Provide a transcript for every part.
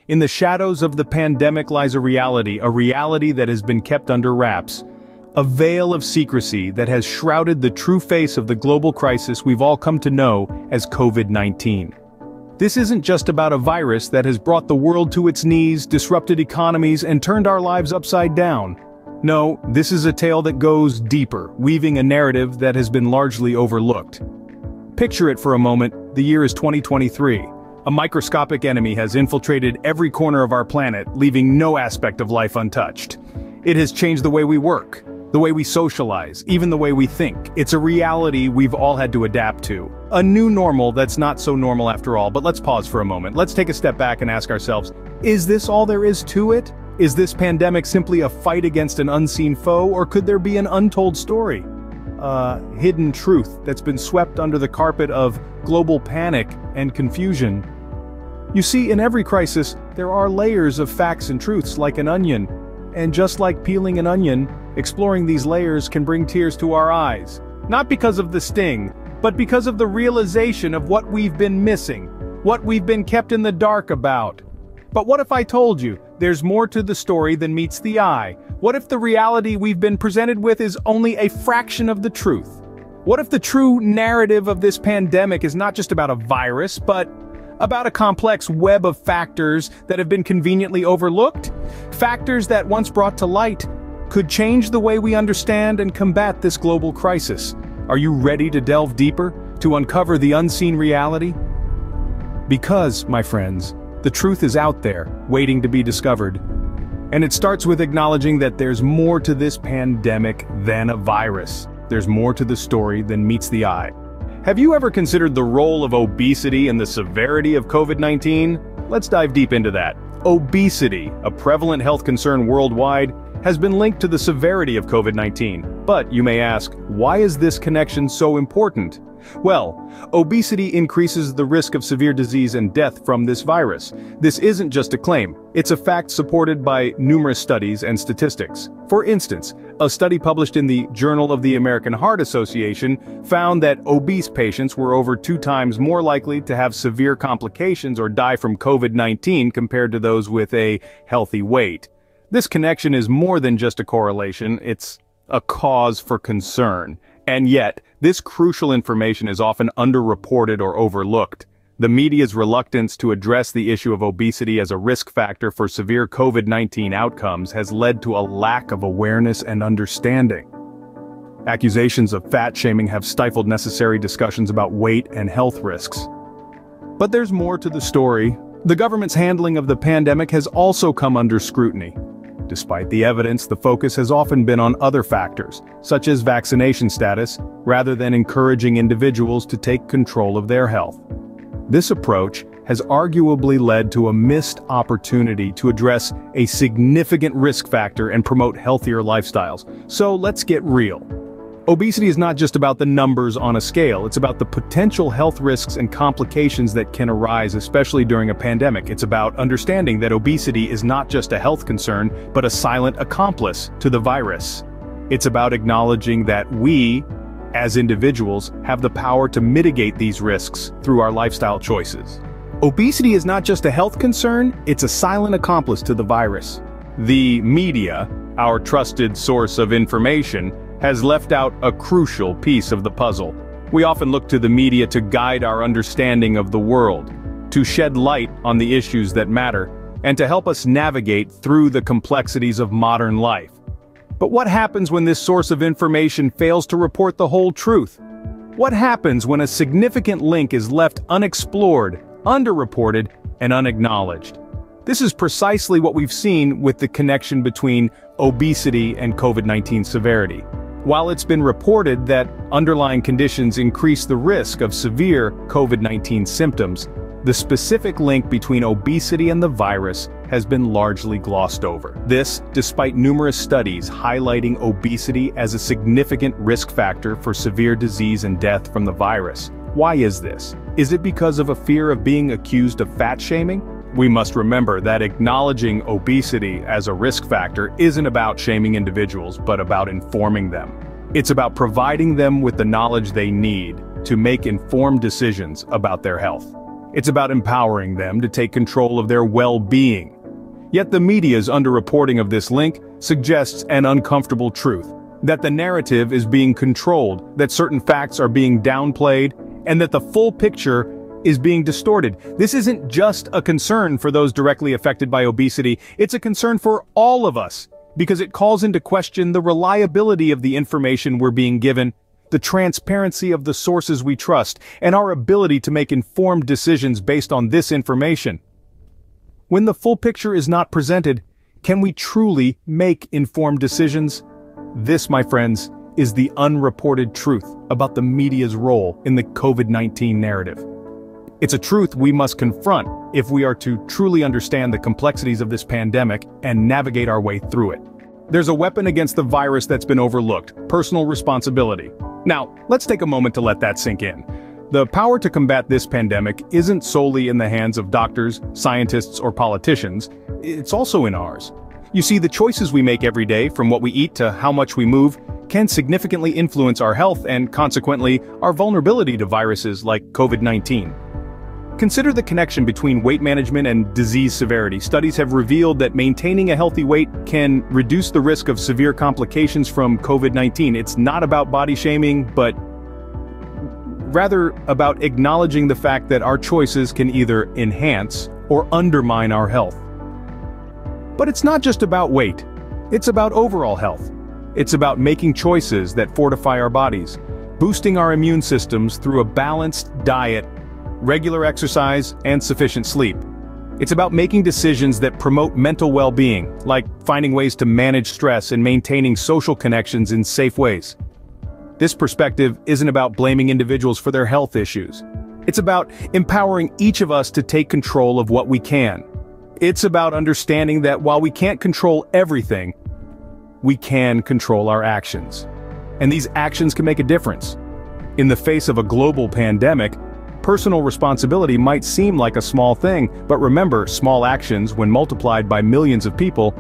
In the shadows of the pandemic lies a reality that has been kept under wraps. A veil of secrecy that has shrouded the true face of the global crisis we've all come to know as COVID-19. This isn't just about a virus that has brought the world to its knees, disrupted economies, and turned our lives upside down. No, this is a tale that goes deeper, weaving a narrative that has been largely overlooked. Picture it for a moment, the year is 2023. A microscopic enemy has infiltrated every corner of our planet, leaving no aspect of life untouched. It has changed the way we work, the way we socialize, even the way we think. It's a reality we've all had to adapt to. A new normal that's not so normal after all, but let's pause for a moment. Let's take a step back and ask ourselves, is this all there is to it? Is this pandemic simply a fight against an unseen foe, or could there be an untold story? A hidden truth that's been swept under the carpet of global panic and confusion. You see, in every crisis, there are layers of facts and truths like an onion. And just like peeling an onion, exploring these layers can bring tears to our eyes. Not because of the sting, but because of the realization of what we've been missing, what we've been kept in the dark about. But what if I told you, there's more to the story than meets the eye? What if the reality we've been presented with is only a fraction of the truth? What if the true narrative of this pandemic is not just about a virus, but about a complex web of factors that have been conveniently overlooked? Factors that, once brought to light, could change the way we understand and combat this global crisis. Are you ready to delve deeper, to uncover the unseen reality? Because, my friends, the truth is out there, waiting to be discovered. And it starts with acknowledging that there's more to this pandemic than a virus. There's more to the story than meets the eye. Have you ever considered the role of obesity in the severity of COVID-19? Let's dive deep into that. Obesity, a prevalent health concern worldwide, has been linked to the severity of COVID-19. But you may ask, why is this connection so important? Well, obesity increases the risk of severe disease and death from this virus. This isn't just a claim, it's a fact supported by numerous studies and statistics. For instance, a study published in the Journal of the American Heart Association found that obese patients were over 2 times more likely to have severe complications or die from COVID-19 compared to those with a healthy weight. This connection is more than just a correlation, it's a cause for concern. And yet, this crucial information is often underreported or overlooked. The media's reluctance to address the issue of obesity as a risk factor for severe COVID-19 outcomes has led to a lack of awareness and understanding. Accusations of fat shaming have stifled necessary discussions about weight and health risks. But there's more to the story. The government's handling of the pandemic has also come under scrutiny. Despite the evidence, the focus has often been on other factors, such as vaccination status, rather than encouraging individuals to take control of their health. This approach has arguably led to a missed opportunity to address a significant risk factor and promote healthier lifestyles. So let's get real. Obesity is not just about the numbers on a scale, it's about the potential health risks and complications that can arise, especially during a pandemic. It's about understanding that obesity is not just a health concern, but a silent accomplice to the virus. It's about acknowledging that we, as individuals, have the power to mitigate these risks through our lifestyle choices. Obesity is not just a health concern, it's a silent accomplice to the virus. The media, our trusted source of information, has left out a crucial piece of the puzzle. We often look to the media to guide our understanding of the world, to shed light on the issues that matter, and to help us navigate through the complexities of modern life. But what happens when this source of information fails to report the whole truth? What happens when a significant link is left unexplored, underreported, and unacknowledged? This is precisely what we've seen with the connection between obesity and COVID-19 severity. While it's been reported that underlying conditions increase the risk of severe COVID-19 symptoms, the specific link between obesity and the virus has been largely glossed over. This, despite numerous studies highlighting obesity as a significant risk factor for severe disease and death from the virus. Why is this? Is it because of a fear of being accused of fat shaming? We must remember that acknowledging obesity as a risk factor isn't about shaming individuals, but about informing them. It's about providing them with the knowledge they need to make informed decisions about their health. It's about empowering them to take control of their well-being. Yet the media's underreporting of this link suggests an uncomfortable truth, that the narrative is being controlled, that certain facts are being downplayed, and that the full picture is being distorted. This isn't just a concern for those directly affected by obesity, it's a concern for all of us, because it calls into question the reliability of the information we're being given, the transparency of the sources we trust, and our ability to make informed decisions based on this information. When the full picture is not presented, can we truly make informed decisions? This, my friends, is the unreported truth about the media's role in the COVID-19 narrative. It's a truth we must confront if we are to truly understand the complexities of this pandemic and navigate our way through it. There's a weapon against the virus that's been overlooked: personal responsibility. Now, let's take a moment to let that sink in. The power to combat this pandemic isn't solely in the hands of doctors, scientists, or politicians. It's also in ours. You see, the choices we make every day, from what we eat to how much we move, can significantly influence our health and, consequently, our vulnerability to viruses like COVID-19. Consider the connection between weight management and disease severity. Studies have revealed that maintaining a healthy weight can reduce the risk of severe complications from COVID-19. It's not about body shaming, but rather about acknowledging the fact that our choices can either enhance or undermine our health. But it's not just about weight. It's about overall health. It's about making choices that fortify our bodies, boosting our immune systems through a balanced diet, regular exercise, and sufficient sleep. It's about making decisions that promote mental well-being, like finding ways to manage stress and maintaining social connections in safe ways. This perspective isn't about blaming individuals for their health issues. It's about empowering each of us to take control of what we can. It's about understanding that while we can't control everything, we can control our actions. And these actions can make a difference. In the face of a global pandemic, personal responsibility might seem like a small thing, but remember, small actions, when multiplied by millions of people,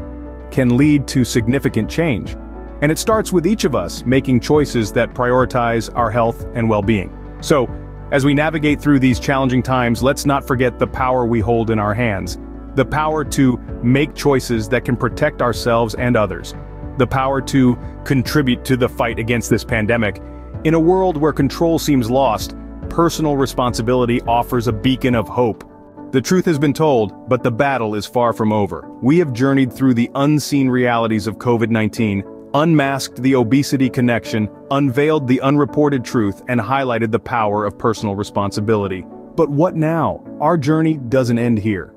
can lead to significant change. And it starts with each of us making choices that prioritize our health and well-being. So, as we navigate through these challenging times, let's not forget the power we hold in our hands. The power to make choices that can protect ourselves and others. The power to contribute to the fight against this pandemic. In a world where control seems lost, personal responsibility offers a beacon of hope. The truth has been told, but the battle is far from over. We have journeyed through the unseen realities of COVID-19, unmasked the obesity connection, unveiled the unreported truth, and highlighted the power of personal responsibility. But what now? Our journey doesn't end here.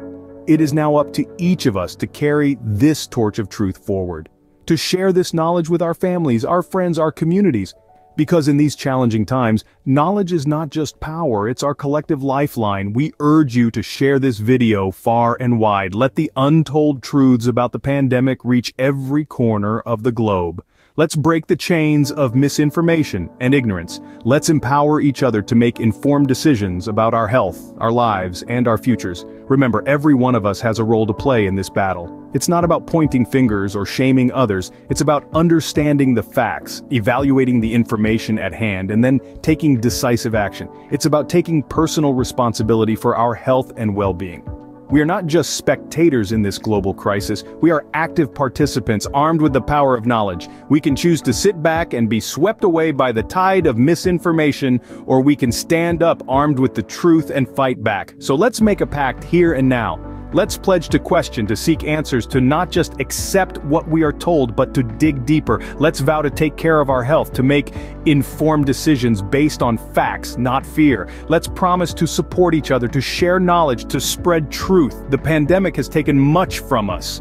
It is now up to each of us to carry this torch of truth forward, to share this knowledge with our families, our friends, our communities. Because in these challenging times, knowledge is not just power, it's our collective lifeline. We urge you to share this video far and wide. Let the untold truths about the pandemic reach every corner of the globe. Let's break the chains of misinformation and ignorance. Let's empower each other to make informed decisions about our health, our lives, and our futures. Remember, every one of us has a role to play in this battle. It's not about pointing fingers or shaming others. It's about understanding the facts, evaluating the information at hand, and then taking decisive action. It's about taking personal responsibility for our health and well-being. We are not just spectators in this global crisis, we are active participants armed with the power of knowledge. We can choose to sit back and be swept away by the tide of misinformation, or we can stand up armed with the truth and fight back. So let's make a pact here and now. Let's pledge to question, to seek answers, to not just accept what we are told, but to dig deeper. Let's vow to take care of our health, to make informed decisions based on facts, not fear. Let's promise to support each other, to share knowledge, to spread truth. The pandemic has taken much from us,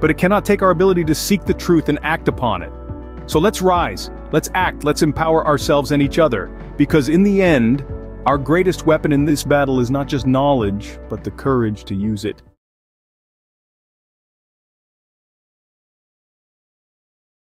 but it cannot take our ability to seek the truth and act upon it. So let's rise, let's act, let's empower ourselves and each other, because in the end, our greatest weapon in this battle is not just knowledge, but the courage to use it.